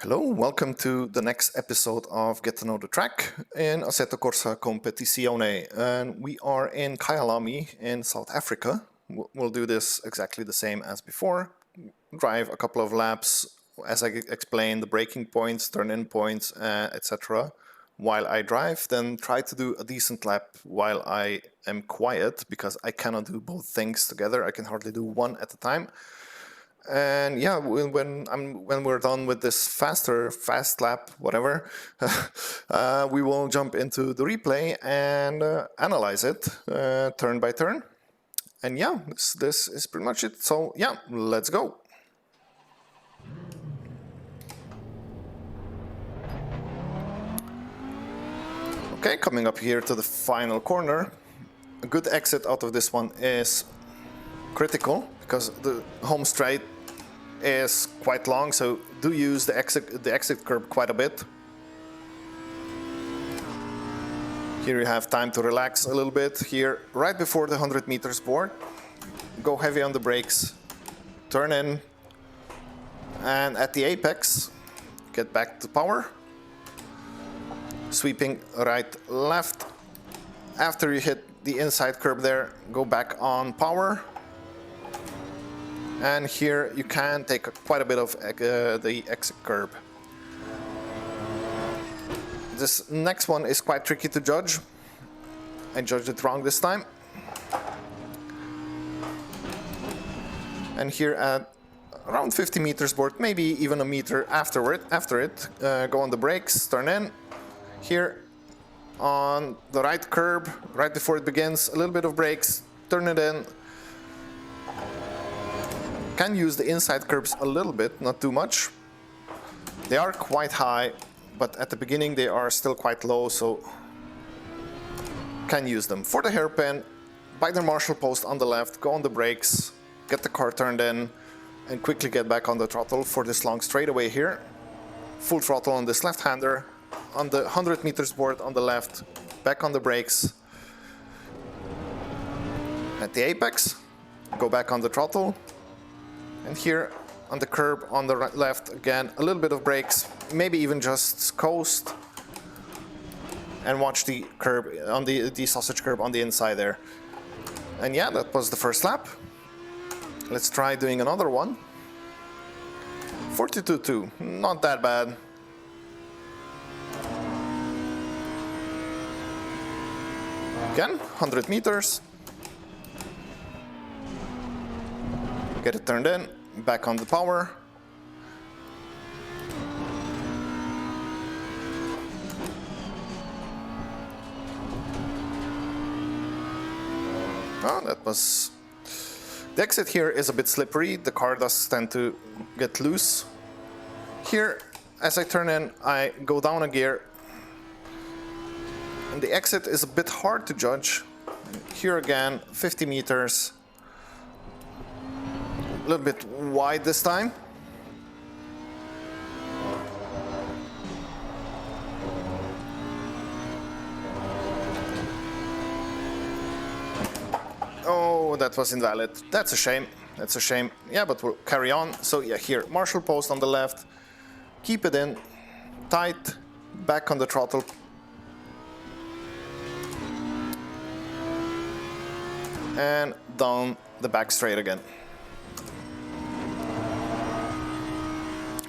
Hello, welcome to the next episode of Get to Know the Track in Assetto Corsa Competizione. And we are in Kyalami in South Africa. We'll do this exactly the same as before. Drive a couple of laps, as I explained, the braking points, turn-in points, etc. while I drive. Then try to do a decent lap while I am quiet, because I cannot do both things together. I can hardly do one at a time. And yeah, when we're done with this fast lap, whatever, we will jump into the replay and analyze it turn by turn. And yeah, this is pretty much it. So yeah, let's go. Okay, coming up here to the final corner. A good exit out of this one is critical, because the home straight is quite long, so do use the exit curb quite a bit. Here you have time to relax a little bit. Here, right before the 100 meters board, go heavy on the brakes, turn in, and at the apex, get back to power. Sweeping right, left. After you hit the inside curb there, go back on power. And here you can take quite a bit of the exit curb. This next one is quite tricky to judge. I judged it wrong this time. And here at around 50 meters board, maybe even a meter after it, go on the brakes, turn in. Here on the right curb, right before it begins, a little bit of brakes, turn it in. Can use the inside curbs a little bit, not too much. They are quite high, but at the beginning they are still quite low, so can use them. For the hairpin, by the Marshall post on the left, go on the brakes, get the car turned in, and quickly get back on the throttle for this long straightaway here. Full throttle on this left-hander, on the 100 meters board on the left, back on the brakes. At the apex, go back on the throttle. And here on the curb on the left, again, a little bit of brakes, maybe even just coast. And watch the curb, on the sausage curb on the inside there. And yeah, that was the first lap. Let's try doing another one. 42.2, not that bad. Again, 100 meters. Get it turned in, back on the power. Oh, that was... The exit here is a bit slippery. The car does tend to get loose. Here, as I turn in, I go down a gear. And the exit is a bit hard to judge. Here again, 50 meters. A little bit wide this time. Oh, that was invalid. That's a shame. That's a shame. Yeah, but we'll carry on. So yeah, here, Marshall post on the left. Keep it in, tight, back on the throttle. And down the back straight again.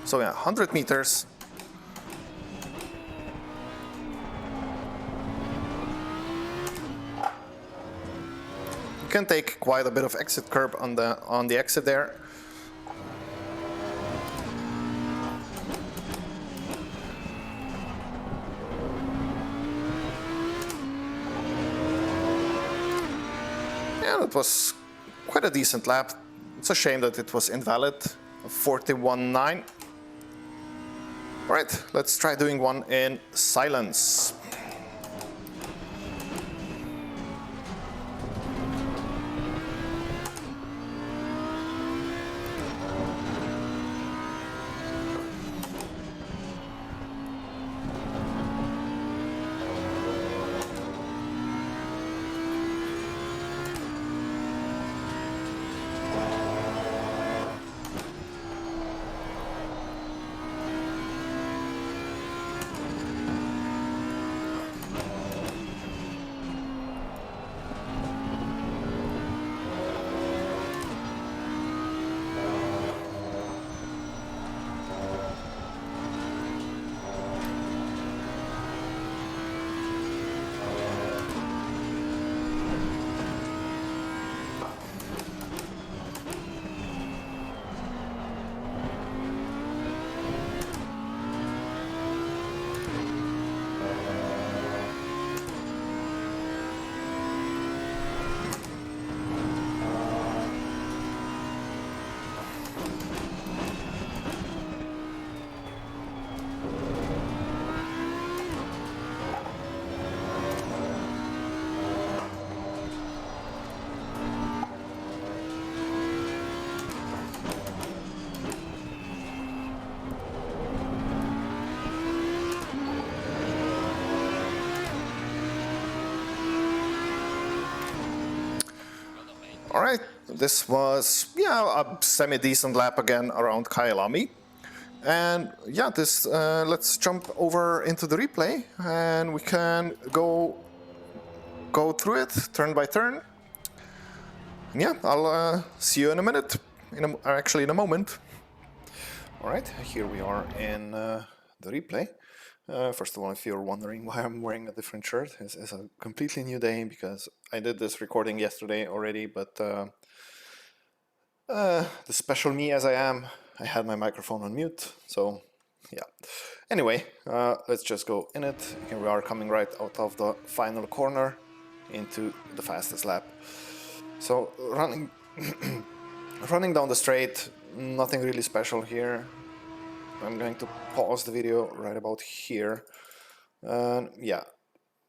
So yeah, 100 meters. You can take quite a bit of exit curb on the exit there. Yeah, that was quite a decent lap. It's a shame that it was invalid. 41.9. All right, let's try doing one in silence. All right, this was a semi-decent lap again around Kyalami. And yeah, let's jump over into the replay and we can go through it turn by turn. And yeah, I'll see you in a minute, actually in a moment. All right, here we are in the replay. First of all, if you're wondering why I'm wearing a different shirt, it's a completely new day because I did this recording yesterday already, but the special me as I am, I had my microphone on mute, so yeah. Anyway, let's just go in it. Here we are coming right out of the final corner into the fastest lap. So running down the straight, nothing really special here. I'm going to pause the video right about here. Yeah,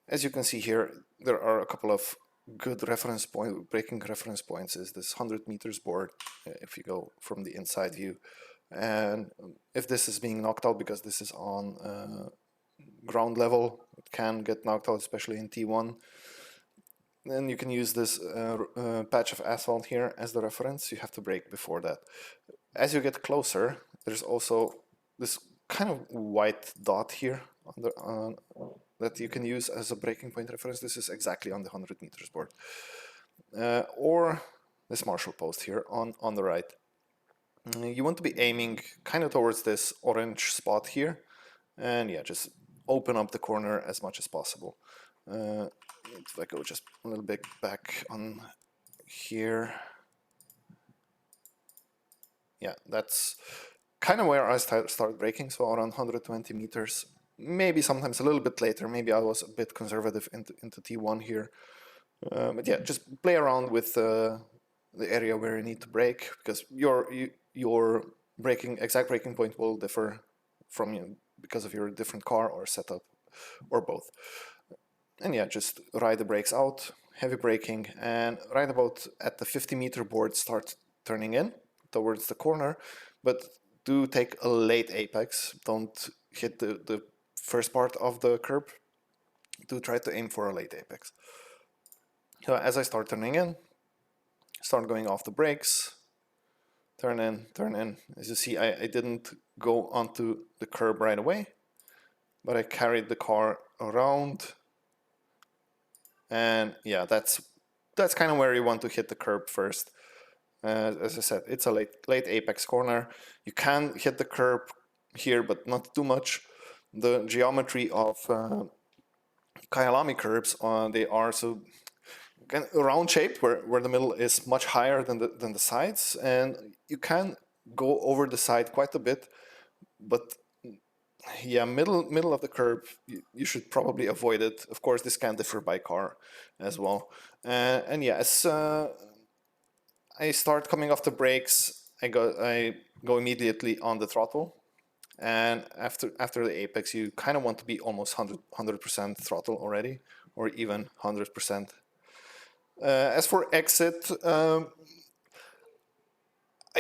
as you can see here, there are a couple of good braking reference points. Is this 100 meters board if you go from the inside view. And if this is being knocked out because this is on ground level, it can get knocked out, especially in T1. Then you can use this patch of asphalt here as the reference. You have to brake before that. As you get closer, there's also this kind of white dot here that you can use as a braking point reference. This is exactly on the 100 meters board. Or this Marshall post here on the right. You want to be aiming kind of towards this orange spot here. And yeah, just open up the corner as much as possible. If I go just a little bit back on here. Yeah, that's kind of where I start braking, so around 120 meters. Maybe sometimes a little bit later, maybe I was a bit conservative into T1 here. But yeah, just play around with the area where you need to brake, because your exact braking point will differ from you because of your different car or setup or both. And yeah, just ride the brakes out, heavy braking, and right about at the 50-meter board start turning in towards the corner, but do take a late apex. Don't hit the first part of the curb. Do try to aim for a late apex. So as I start turning in, start going off the brakes, turn in, turn in. As you see, I didn't go onto the curb right away, but I carried the car around. And yeah, that's kind of where you want to hit the curb first. As I said, it's a late apex corner. You can hit the curb here, but not too much. The geometry of Kyalami curbs, they are so round shaped, where the middle is much higher than the sides, and you can go over the side quite a bit, but yeah, middle of the curb, you should probably avoid it. Of course, this can differ by car as well. And yeah, as I start coming off the brakes, I go immediately on the throttle. And after the apex, you kind of want to be almost 100% throttle already, or even 100%. As for exit, I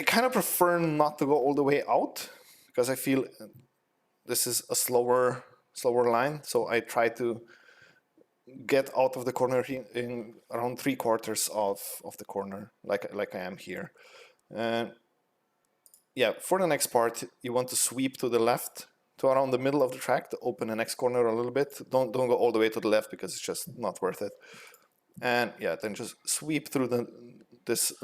kind of prefer not to go all the way out, because I feel this is a slower line. So I try to get out of the corner in around 3/4 of the corner, like I am here. Yeah, for the next part, you want to sweep to the left, to around the middle of the track, to open the next corner a little bit. Don't go all the way to the left, because it's just not worth it. And yeah, then just sweep through this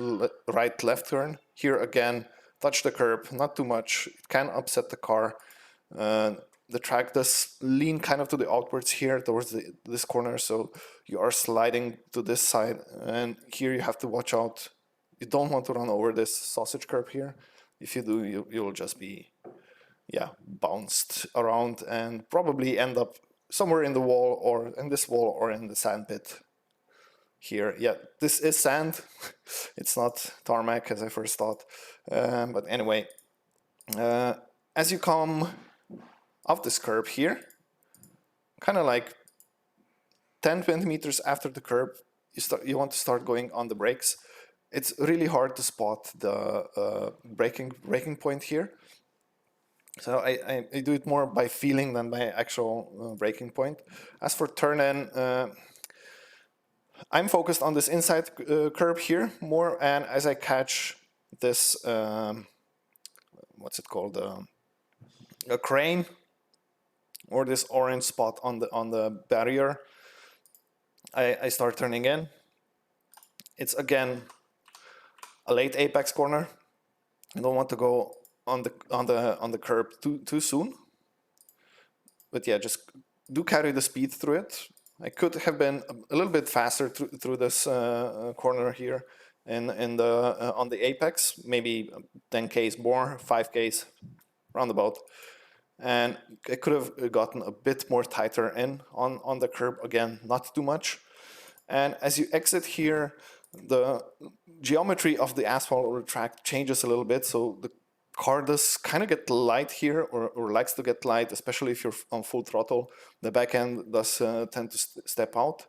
right-left turn. Here again, touch the curb, not too much. It can upset the car. The track does lean kind of to the outwards here towards this corner, so you are sliding to this side, and here you have to watch out. You don't want to run over this sausage curb here. If you do, you'll just be bounced around and probably end up somewhere in the wall, or in this wall, or in the sand pit here. Yeah, this is sand. It's not tarmac as I first thought. But anyway, as you come off this curb here, kind of like 10-20 meters after the curb, you want to start going on the brakes. It's really hard to spot the braking point here. So I do it more by feeling than by actual braking point. As for turn in, I'm focused on this inside curb here more, and as I catch this, what's it called, a crane, or this orange spot on the barrier, I start turning in. It's again a late apex corner. I don't want to go on the curb too soon, but yeah, just do carry the speed through it. I could have been a little bit faster through this corner here in the on the apex, maybe 10 k's more, 5 k's roundabout, and I could have gotten a bit more tighter in on the curb, again, not too much. And as you exit here, the geometry of the asphalt or the track changes a little bit, so the car does kind of get light here, or likes to get light, especially if you're on full throttle. The back end does tend to step out.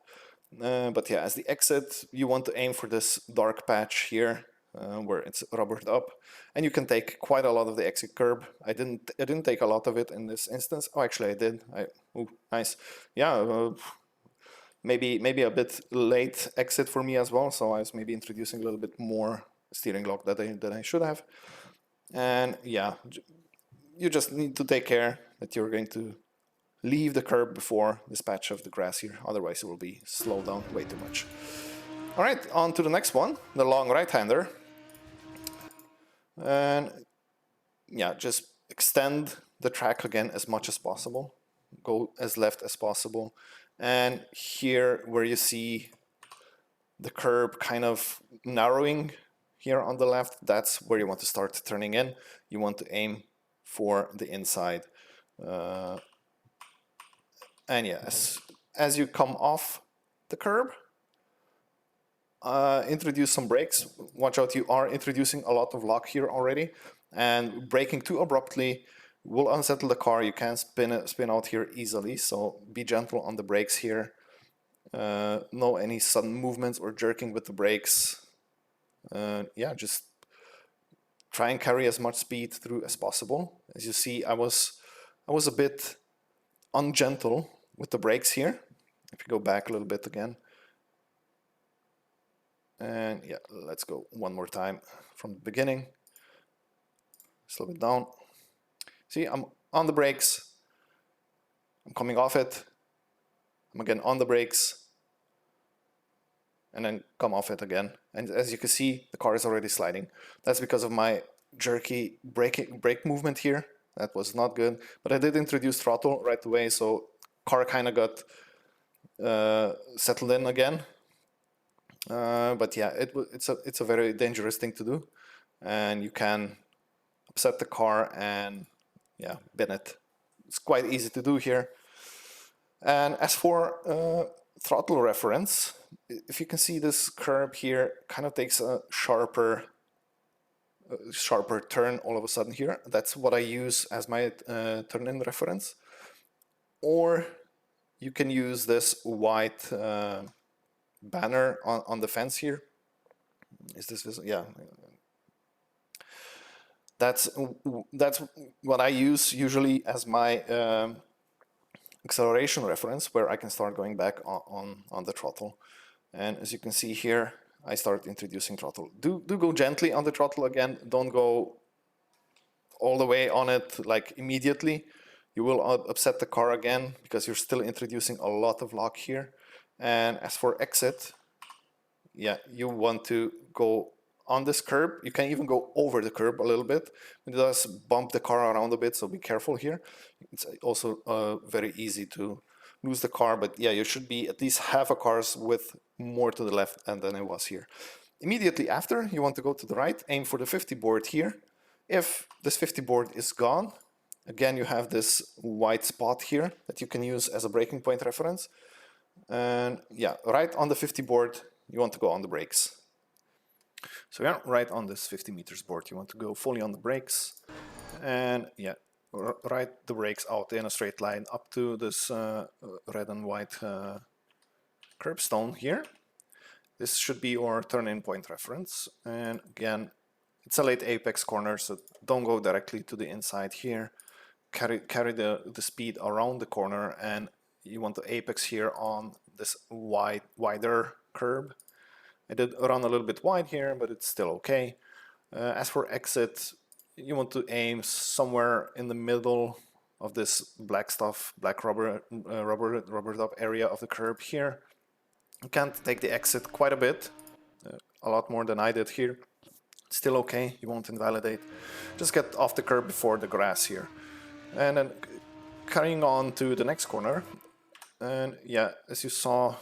But yeah, as the exit, you want to aim for this dark patch here, where it's rubbered up, and you can take quite a lot of the exit curb. I didn't take a lot of it in this instance. Oh, actually I did. Oh, nice. Yeah, maybe a bit late exit for me as well, so I was maybe introducing a little bit more steering lock than I should have. And yeah, you just need to take care that you're going to leave the curb before this patch of the grass here, otherwise it will be slowed down way too much. All right, on to the next one, the long right-hander. And yeah, just extend the track again as much as possible. Go as left as possible. And here where you see the curb kind of narrowing here on the left, that's where you want to start turning in. You want to aim for the inside. And yes, as you come off the curb, introduce some brakes. Watch out, you are introducing a lot of lock here already, and braking too abruptly will unsettle the car. You can spin out here easily, so be gentle on the brakes here. No any sudden movements or jerking with the brakes. Yeah, just try and carry as much speed through as possible. As you see, I was a bit ungentle with the brakes here. If you go back a little bit again. And yeah, let's go one more time from the beginning. Slow it down. See, I'm on the brakes. I'm coming off it. I'm again on the brakes. And then come off it again. And as you can see, the car is already sliding. That's because of my jerky brake movement here. That was not good. But I did introduce throttle right away, so car kind of got settled in again. But yeah, it's a very dangerous thing to do, and you can upset the car and yeah, bin it. It's quite easy to do here. And as for throttle reference, if you can see, this curb here kind of takes a sharper turn all of a sudden here. That's what I use as my turn-in reference. Or you can use this white banner on the fence here. Is this visible? Yeah. That's what I use usually as my acceleration reference, where I can start going back on the throttle. And as you can see here, I start introducing throttle. Do go gently on the throttle again. Don't go all the way on it like immediately. You will upset the car again because you're still introducing a lot of lock here. And as for exit, yeah, you want to go on this curb. You can even go over the curb a little bit. It does bump the car around a bit, so be careful here. It's also very easy to lose the car, but yeah, you should be at least half a car's width more to the left than it was here. Immediately after, you want to go to the right, aim for the 50 board here. If this 50 board is gone, again, you have this white spot here that you can use as a braking point reference. And yeah, right on the 50 board, you want to go on the brakes. So yeah, right on this 50 meters board, you want to go fully on the brakes. And yeah, ride the brakes out in a straight line up to this red and white curbstone here. This should be your turn-in point reference. And again, it's a late apex corner, so don't go directly to the inside here. Carry the speed around the corner, and you want the apex here on this wider curb. I did run a little bit wide here, but it's still okay. As for exit, you want to aim somewhere in the middle of this black rubber top area of the curb here. You can't take the exit quite a bit, a lot more than I did here. Still okay, you won't invalidate. Just get off the curb before the grass here. And then carrying on to the next corner. And yeah, as you saw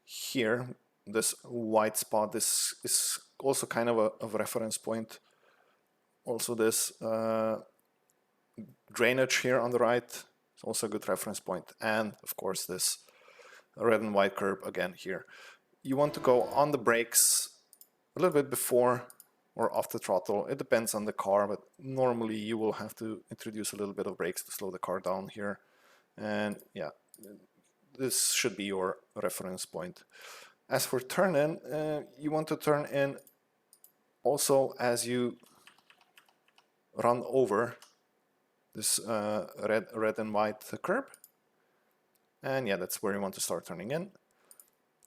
here, this white spot, this is also kind of a reference point. Also this drainage here on the right is also a good reference point. And of course this red and white curb again here. You want to go on the brakes a little bit before or off the throttle. It depends on the car, but normally you will have to introduce a little bit of brakes to slow the car down here. And yeah, this should be your reference point. As for turn in, you want to turn in also as you run over this red and white curb. And yeah, that's where you want to start turning in.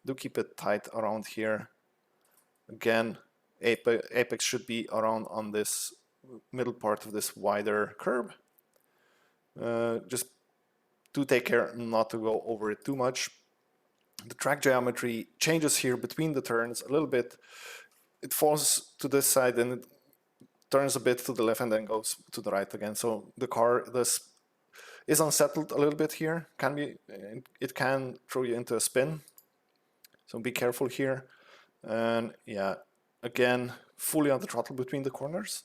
Do keep it tight around here. Again, apex should be around on this middle part of this wider curb. Just do take care not to go over it too much. The track geometry changes here between the turns a little bit. It falls to this side and it turns a bit to the left and then goes to the right again. So the car is unsettled a little bit here. It can throw you into a spin. So be careful here. And yeah, again, fully on the throttle between the corners.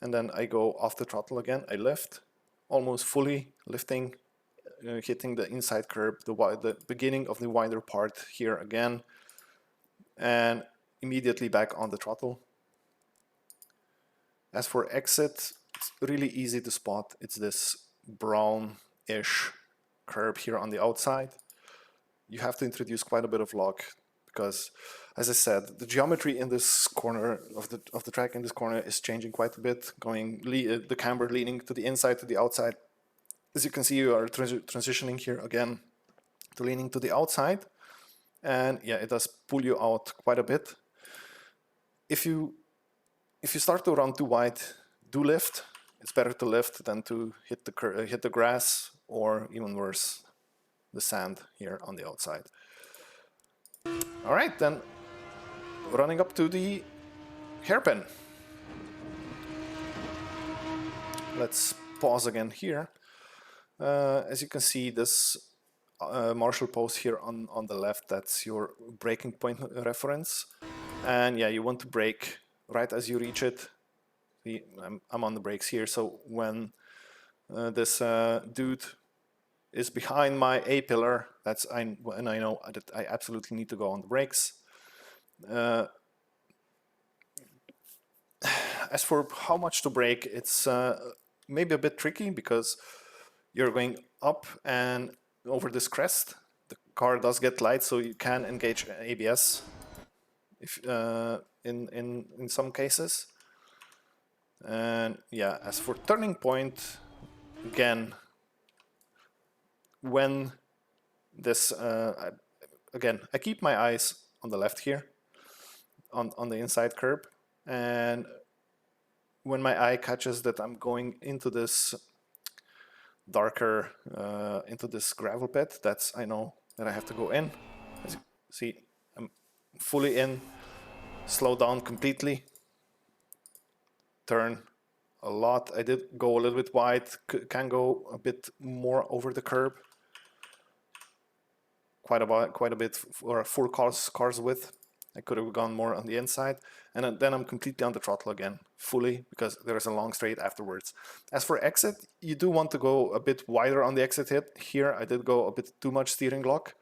And then I go off the throttle again. I lift, almost fully lifting, hitting the inside curb, the beginning of the wider part here again. And immediately back on the throttle. As for exit, it's really easy to spot. It's this brown-ish curb here on the outside. You have to introduce quite a bit of lock because, as I said, the geometry in this corner of the track in this corner is changing quite a bit, the camber leaning to the inside to the outside. As you can see, you are transitioning here again to leaning to the outside, and yeah, it does pull you out quite a bit. If you start to run too wide, do lift. It's better to lift than to hit the grass, or even worse, the sand here on the outside. All right, then running up to the hairpin. Let's pause again here. As you can see, this marshal post here on the left, that's your braking point reference. And yeah, you want to brake right as you reach it. See, I'm on the brakes here, so when this dude is behind my A-pillar, and I know that I absolutely need to go on the brakes. As for how much to brake, it's maybe a bit tricky because you're going up and over this crest. The car does get light, so you can engage ABS if in some cases. And yeah, as for turning point, again, when this again, I keep my eyes on the left here on the inside curb, and when my eye catches that I'm going into this darker into this gravel pit, I know that I have to go in. As you see, I'm fully in, slow down completely, turn a lot. I did go a little bit wide, can go a bit more over the curb, quite a bit for a full car's width. I could have gone more on the inside, and then I'm completely on the throttle again, fully, because there is a long straight afterwards. As for exit, you do want to go a bit wider on the exit hit. Here I did go a bit too much steering lock,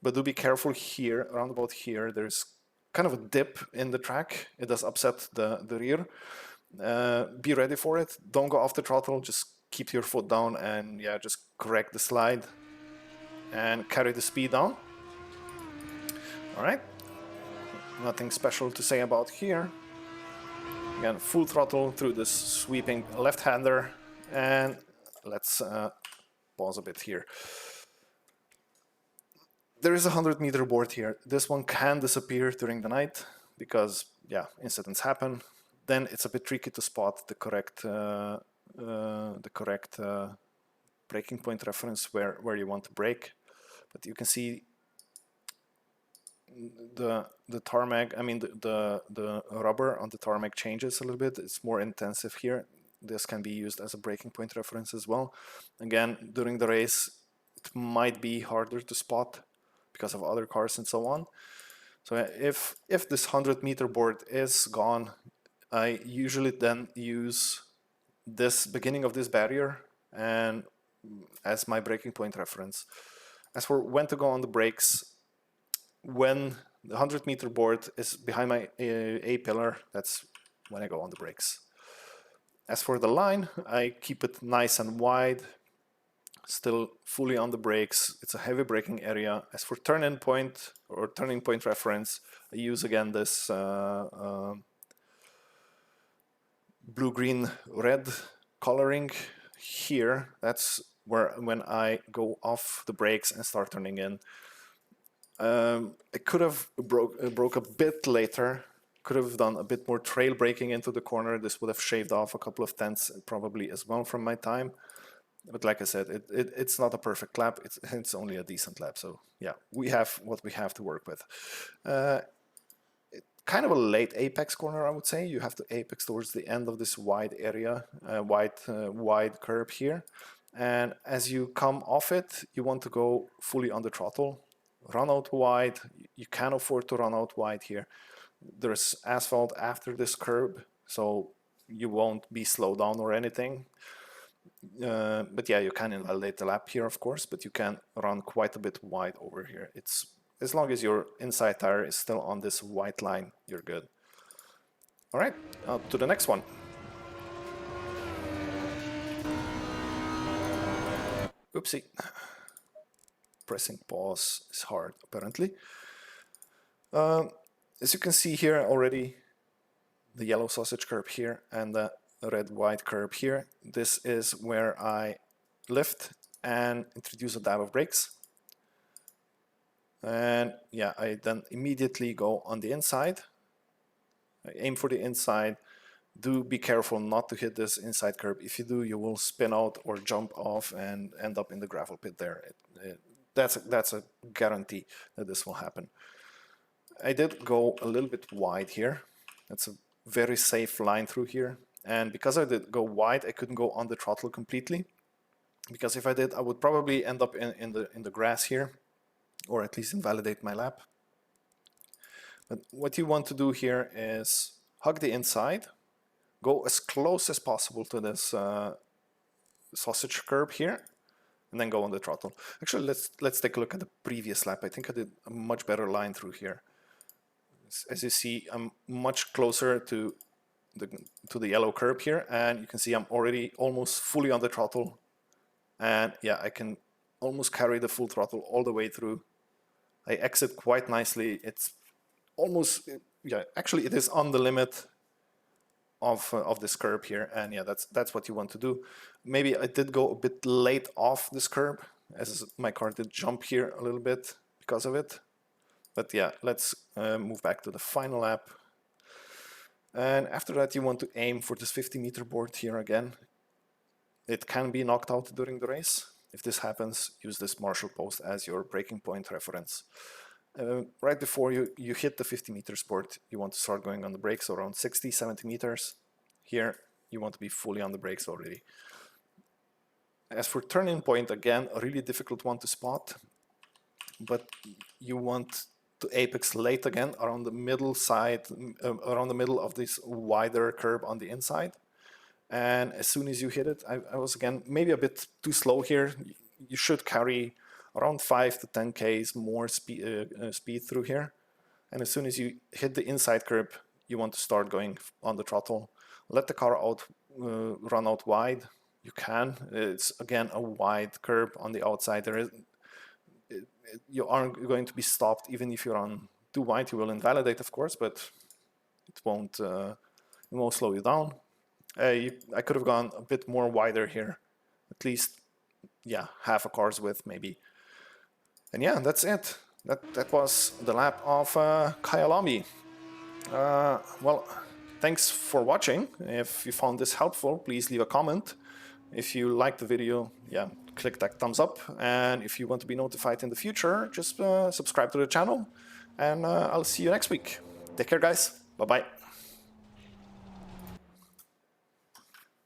but do be careful here, around about here, there's kind of a dip in the track. It does upset the rear. Be ready for it. Don't go off the throttle, just keep your foot down and yeah, just correct the slide and carry the speed down. All right. Nothing special to say about here. Again, full throttle through this sweeping left-hander, and let's pause a bit here. there is a 100-meter board here. This one can disappear during the night because, yeah, incidents happen. Then it's a bit tricky to spot the correct braking point reference where you want to brake. But you can see the tarmac, I mean the rubber on the tarmac changes a little bit. It's more intensive here. This can be used as a braking point reference as well. Again, during the race, it might be harder to spot because of other cars and so on. So if this 100-meter board is gone, I usually then use this beginning of this barrier and as my braking point reference. As for when to go on the brakes, when the 100-meter board is behind my A pillar, that's when I go on the brakes. As for the line, I keep it nice and wide, still fully on the brakes. It's a heavy braking area. As for turn-in point or turning point reference, I use again this blue, green, red coloring here. That's where when I go off the brakes and start turning in. I could have broke a bit later, could have done a bit more trail braking into the corner. This would have shaved off a couple of tenths probably as well from my time. But like I said, it's not a perfect lap. It's only a decent lap. So yeah, we have what we have to work with. Kind of a late apex corner, I would say. You have to apex towards the end of this wide area, wide curb here. And as you come off it, you want to go fully on the throttle. Run out wide. You can afford to run out wide here. There's asphalt after this curb, so you won't be slowed down or anything. But yeah, you can invalidate the lap here, of course, but you can run quite a bit wide over here. It's as long as your inside tire is still on this white line, you're good. All right, to the next one. Oopsie. Pressing pause is hard, apparently. As you can see here already, the yellow sausage curb here and the red-white curb here. This is where I lift and introduce a dab of brakes. And yeah, I then immediately go on the inside. I aim for the inside. Do be careful not to hit this inside curb. If you do, you will spin out or jump off and end up in the gravel pit there. That's a guarantee that this will happen. I did go a little bit wide here. That's a very safe line through here. And because I did go wide, I couldn't go on the throttle completely. Because if I did, I would probably end up in the grass here, or at least invalidate my lap. But what you want to do here is hug the inside, go as close as possible to this sausage curb here, and then go on the throttle. Actually, let's take a look at the previous lap. I think I did a much better line through here. As you see, I'm much closer to the yellow curb here, and you can see I'm already almost fully on the throttle. And yeah, I can almost carry the full throttle all the way through. I exit quite nicely. It's almost, yeah, actually it is on the limit of this curb here, and yeah, that's what you want to do. Maybe I did go a bit late off this curb, as my car did jump here a little bit because of it. But yeah, let's move back to the final lap. And after that, you want to aim for this 50-meter board here again. It can be knocked out during the race. If this happens, use this Marshall post as your braking point reference. Right before you hit the 50 meters board, you want to start going on the brakes around 60, 70 meters. Here, you want to be fully on the brakes already. As for turn-in point, again, a really difficult one to spot, but you want to apex late again around the middle side, around the middle of this wider curb on the inside. And as soon as you hit it, I was again maybe a bit too slow here. You should carry around 5 to 10 k's more speed through here. And as soon as you hit the inside curb, you want to start going on the throttle. Let the car out, run out wide. You can. It's again a wide curb on the outside. You aren't going to be stopped even if you run too wide. You will invalidate, of course, but it won't slow you down. I could have gone a bit more wider here, at least, yeah, half a car's width maybe. And yeah, that's it. that was the lap of Kyalami. Well, thanks for watching. If you found this helpful, please leave a comment. If you liked the video, yeah, click that thumbs up. And if you want to be notified in the future, just subscribe to the channel. And I'll see you next week. Take care, guys. Bye-bye.